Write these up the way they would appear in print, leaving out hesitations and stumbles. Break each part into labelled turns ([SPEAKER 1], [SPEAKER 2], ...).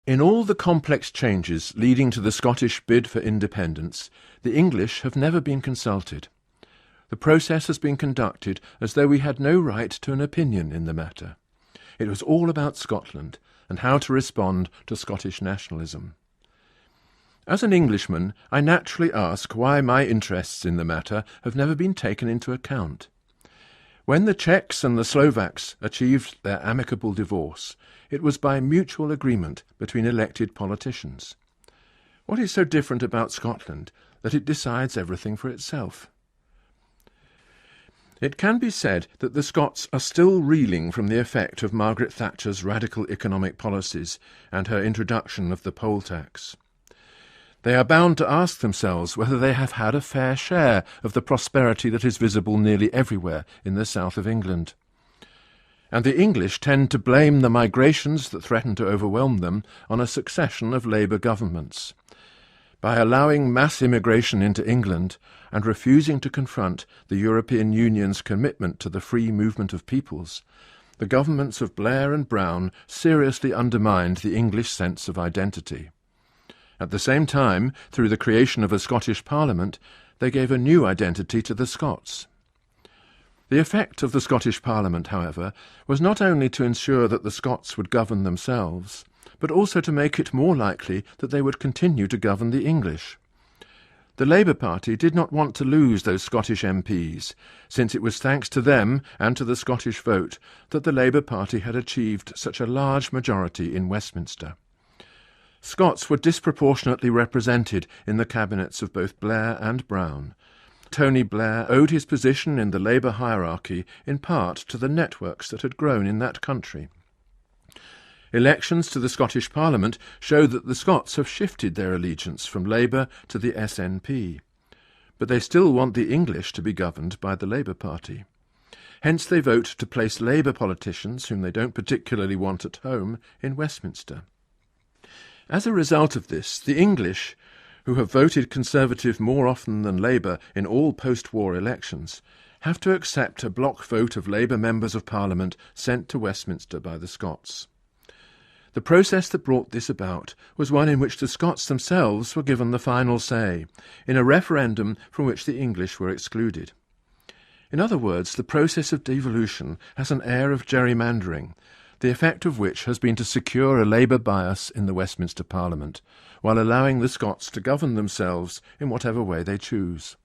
[SPEAKER 1] In all the complex changes leading to the Scottish bid for independence, the English have never been consulted. The process has been conducted as though we had no right to an opinion in the matter. It was all about Scotland and how to respond to Scottish nationalism. As an Englishman, I naturally ask why my interests in the matter have never been taken into account. When the Czechs and the Slovaks achieved their amicable divorce, it was by mutual agreement between elected politicians. What is so different about Scotland that it decides everything for itself? It can be said that the Scots are still reeling from the effect of Margaret Thatcher's radical economic policies and her introduction of the poll tax. They are bound to ask themselves whether they have had a fair share of the prosperity that is visible nearly everywhere in the south of England. And the English tend to blame the migrations that threaten to overwhelm them on a succession of Labour governments. By allowing mass immigration into England and refusing to confront the European Union's commitment to the free movement of peoples, the governments of Blair and Brown seriously undermined the English sense of identity. At the same time, through the creation of a Scottish Parliament, they gave a new identity to the Scots. The effect of the Scottish Parliament, however, was not only to ensure that the Scots would govern themselves, but also to make it more likely that they would continue to govern the English. The Labour Party did not want to lose those Scottish MPs, since it was thanks to them and to the Scottish vote that the Labour Party had achieved such a large majority in Westminster. Scots were disproportionately represented in the cabinets of both Blair and Brown. Tony Blair owed his position in the Labour hierarchy in part to the networks that had grown in that country. Elections to the Scottish Parliament show that the Scots have shifted their allegiance from Labour to the SNP, but they still want the English to be governed by the Labour Party. Hence they vote to place Labour politicians, whom they don't particularly want at home, in Westminster. As a result of this, the English, who have voted Conservative more often than Labour in all post-war elections, have to accept a block vote of Labour members of Parliament sent to Westminster by the Scots. The process that brought this about was one in which the Scots themselves were given the final say, in a referendum from which the English were excluded. In other words, the process of devolution has an air of gerrymandering, the effect of which has been to secure a Labour bias in the Westminster Parliament, while allowing the Scots to govern themselves in whatever way they choose.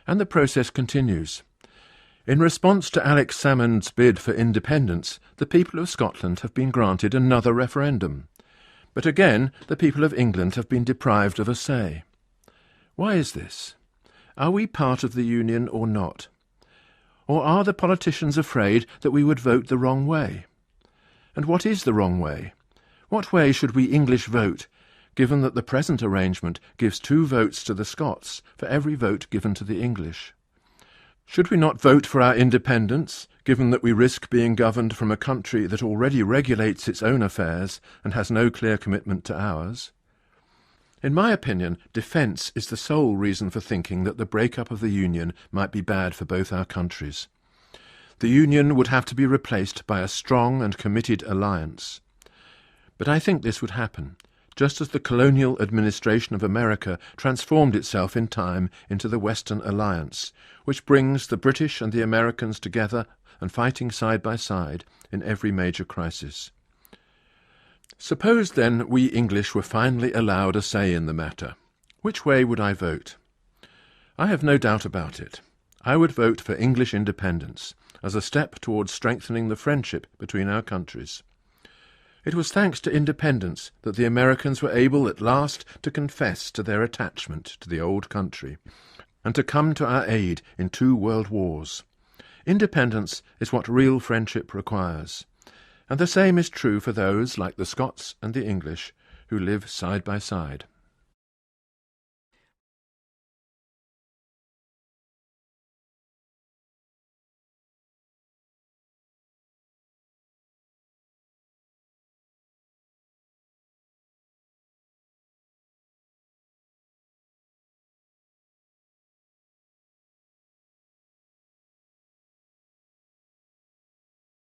[SPEAKER 1] And the process continues. In response to Alex Salmond's bid for independence, the people of Scotland have been granted another referendum. But again, the people of England have been deprived of a say. Why is this? Are we part of the Union or not? Or are the politicians afraid that we would vote the wrong way? And what is the wrong way? What way should we English vote, given that the present arrangement gives 2 votes to the Scots for every vote given to the English? Should we not vote for our independence, given that we risk being governed from a country that already regulates its own affairs and has no clear commitment to ours? In my opinion, defence is the sole reason for thinking that the break-up of the Union might be bad for both our countries. The Union would have to be replaced by a strong and committed alliance. But I think this would happen, just as the colonial administration of America transformed itself in time into the Western Alliance, which brings the British and the Americans together and fighting side by side in every major crisis. Suppose, then, we English were finally allowed a say in the matter. Which way would I vote? I have no doubt about it. I would vote for English independence, as a step towards strengthening the friendship between our countries. It was thanks to independence that the Americans were able at last to confess to their attachment to the old country, and to come to our aid in 2 world wars. Independence is what real friendship requires, and the same is true for those, like the Scots and the English, who live side by side.